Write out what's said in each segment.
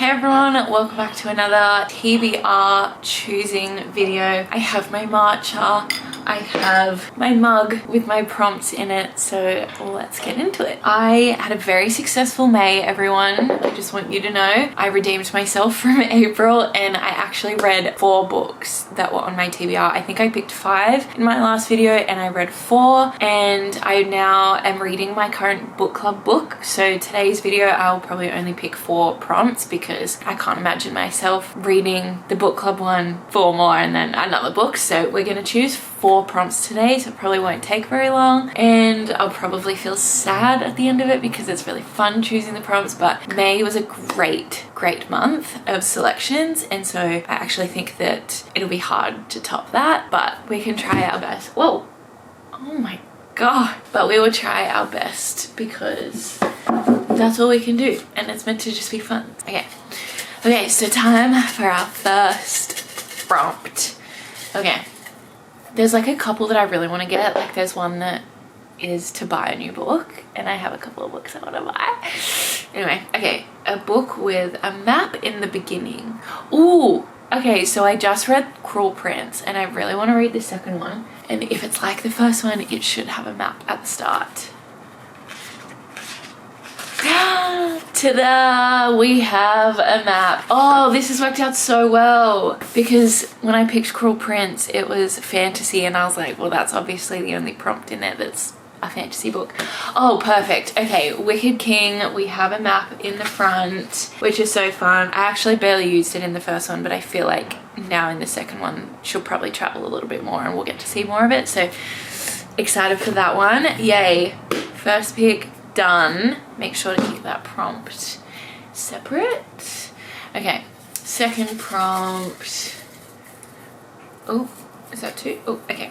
Hey everyone, welcome back to another TBR choosing video. I have my matcha, I have my mug with my prompts in it, so let's get into it. I had a very successful May, everyone. I just want you to know I redeemed myself from April and I actually read 4 books that were on my TBR. I think I picked 5 in my last video and I read 4, and I now am reading my current book club book. So today's video I'll probably only pick 4 prompts because I can't imagine myself reading the book club one, 4 more and then another book. So we're gonna choose 4 prompts today, so it probably won't take very long, and I'll probably feel sad at the end of it because it's really fun choosing the prompts. But May was a great month of selections, and so I actually think that it'll be hard to top that, but we can try our best. Whoa, oh my god, but we will try our best because that's all we can do and it's meant to just be fun. Okay, so time for our first prompt. Okay, there's like a couple that I really want to get. Like there's one that is to buy a new book, and I have a couple of books I want to buy. Anyway, okay, a book with a map in the beginning. Ooh, okay, so I just read Cruel Prince and I really want to read the second one, and if it's like the first one it should have a map at the start. Ta-da! We have a map. Oh, this has worked out so well because when I picked Cruel Prince it was fantasy and I was like, well, that's obviously the only prompt in there that's a fantasy book. Oh, perfect. Okay, Wicked King, we have a map in the front, which is so fun. I actually barely used it in the first one, but I feel like now in the second one she'll probably travel a little bit more and we'll get to see more of it, so excited for that one. Yay. First pick done. Make sure to keep that prompt separate. Okay, second prompt. Oh, is that 2? Oh, okay.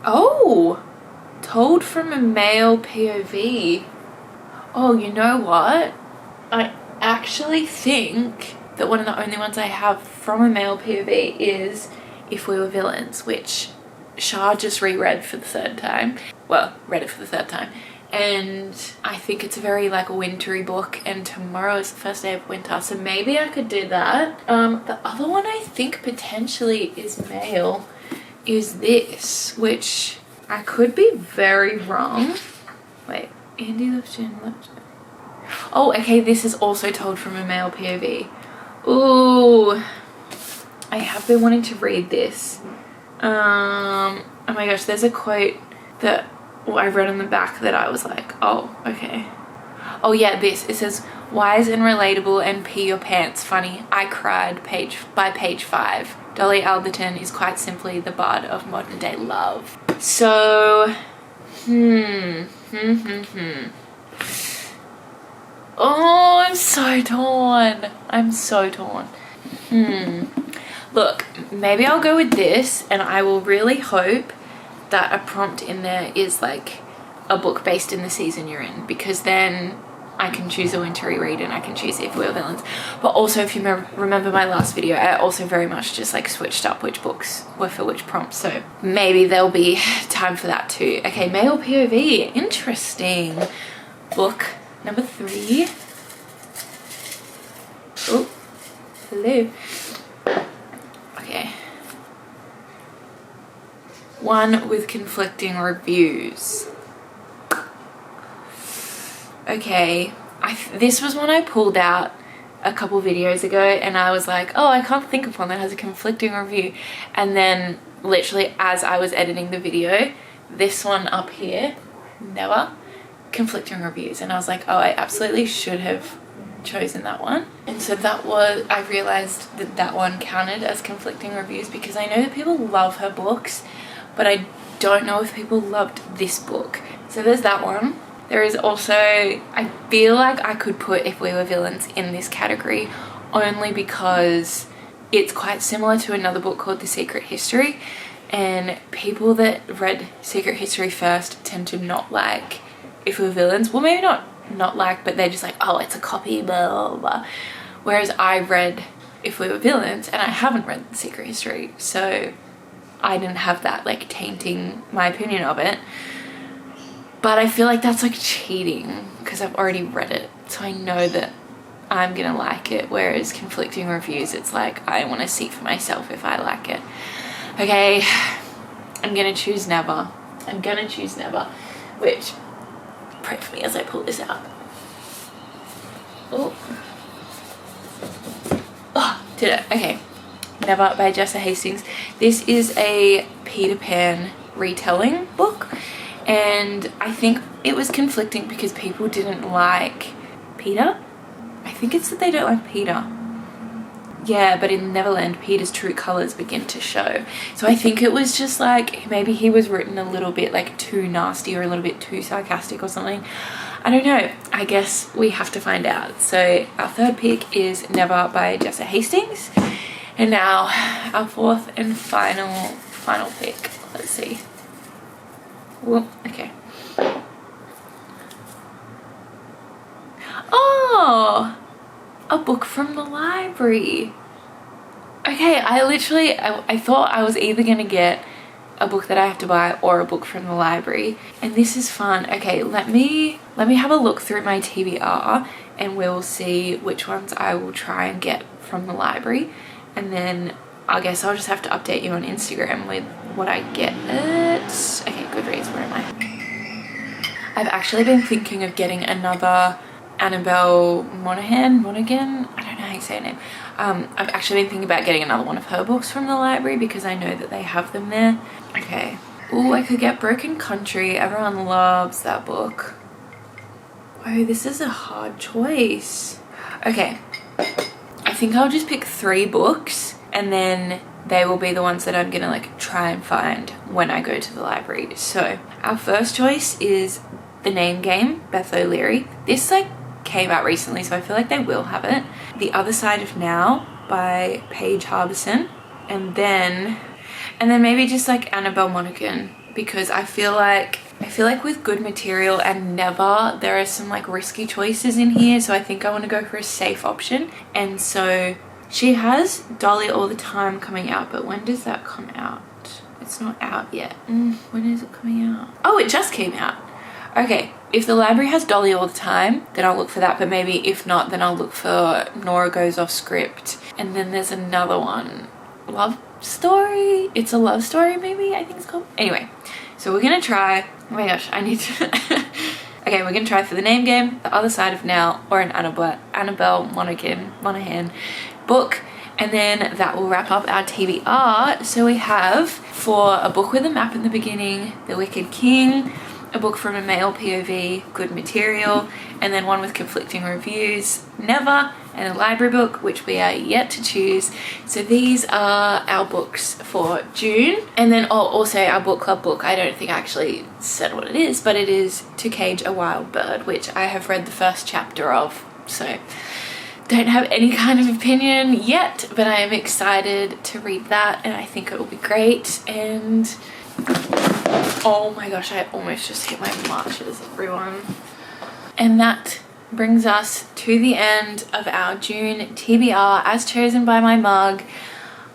Oh, told from a male POV. Oh, you know what? I actually think that one of the only ones I have from a male POV is If We Were Villains, which Shah just reread for the 3rd time. Well, read it for the 3rd time. And I think it's a very like wintry book, and tomorrow is the first day of winter, so maybe I could do that. The other one I think potentially is male is this, which I could be very wrong. Wait, Andy left chin, left chin. Oh, okay, this is also told from a male POV. Ooh, I have been wanting to read this. Oh my gosh, there's a quote that I read on the back that I was like, oh, okay. Oh yeah, this. It says, wise and relatable and pee your pants funny. I cried by page 5. Dolly Alderton is quite simply the bard of modern day love. So, Oh, I'm so torn. I'm so torn. Look, maybe I'll go with this, and I will really hope that a prompt in there is like a book based in the season you're in, because then I can choose a wintry read and I can choose If We Were Villains. But also, if you remember my last video, I also very much just like switched up which books were for which prompts, so maybe there'll be time for that too. Okay, male POV, interesting. Book number 3. Oh, hello. Okay. One with conflicting reviews. Okay, this was one I pulled out a couple videos ago and I was like, oh, I can't think of one that has a conflicting review, and then literally as I was editing the video, this one up here, never, conflicting reviews, and I was like, oh, I absolutely should have chosen that one. And so that was, I realized that that one counted as conflicting reviews because I know that people love her books, but I don't know if people loved this book. So there's that one. There is also, I feel like I could put If We Were Villains in this category only because it's quite similar to another book called The Secret History, and people that read Secret History first tend to not like If We Were Villains. Well, maybe not like, but they're just like, oh, it's a copy, blah, blah, blah. Whereas I read If We Were Villains and I haven't read The Secret History, so I didn't have that like tainting my opinion of it. But I feel like that's like cheating because I've already read it, so I know that I'm gonna like it, whereas conflicting reviews, it's like I want to see for myself if I like it. Okay, I'm gonna choose never. I'm gonna choose never, which, pray for me as I pull this out. Oh, did it. Okay, Never by Jessa Hastings. This is a Peter Pan retelling book, and I think it was conflicting because people didn't like Peter. I think it's that they don't like Peter. Yeah, but in Neverland, Peter's true colors begin to show. So I think it was just like, maybe he was written a little bit like too nasty or a little bit too sarcastic or something. I don't know. I guess we have to find out. So our third pick is Never by Jessa Hastings. And now our fourth and final pick. Let's see. Whoop, okay. Oh, a book from the library. Okay, I thought I was either gonna get a book that I have to buy or a book from the library, and this is fun. Okay, let me have a look through my TBR and we'll see which ones I will try and get from the library, and then I guess I'll just have to update you on Instagram with what I get. Okay, Goodreads, where am I? I've actually been thinking of getting another Annabelle Monaghan, I don't know how you say her name. I've actually been thinking about getting another one of her books from the library because I know that they have them there. Okay. Oh, I could get Broken Country. Everyone loves that book. Oh, this is a hard choice. Okay. I think I'll just pick 3 books and then they will be the ones that I'm gonna like try and find when I go to the library. So our first choice is The Name Game, Beth O'Leary. This like came out recently, so I feel like they will have it. The Other Side of Now by Paige Harbison, and then maybe just like Annabelle Monaghan, because I feel like with Good Material and Never, there are some like risky choices in here, so I think I want to go for a safe option. And so she has Dolly All the Time coming out, but when does that come out? It's not out yet. When is it coming out? Oh, it just came out. Okay, if the library has Dolly All the Time, then I'll look for that, but maybe if not, then I'll look for Nora Goes Off Script. And then there's another one, Love Story. It's a love story, maybe, I think it's called. Anyway, so we're gonna try, oh my gosh, I need to, okay, we're gonna try for The Name Game, The Other Side of Now, or an Annabelle Monaghan book. And then that will wrap up our TBR. So we have, for a book with a map in the beginning, The Wicked King, a book from a male POV, Good Material, and then one with conflicting reviews, Never, and a library book, which we are yet to choose. So these are our books for June. And then also our book club book, I don't think I actually said what it is, but it is To Cage a Wild Bird, which I have read the first chapter of, so don't have any kind of opinion yet, but I am excited to read that, and I think it will be great. And oh my gosh, I almost just hit my marches, everyone. And that brings us to the end of our June TBR as chosen by my mug.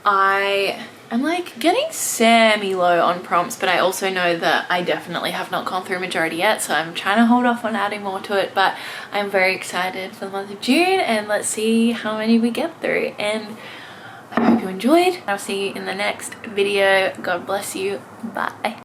I am like getting semi-low on prompts, but I also know that I definitely have not gone through a majority yet, so I'm trying to hold off on adding more to it, but I'm very excited for the month of June, and let's see how many we get through. And I hope you enjoyed. I'll see you in the next video. God bless you. Bye.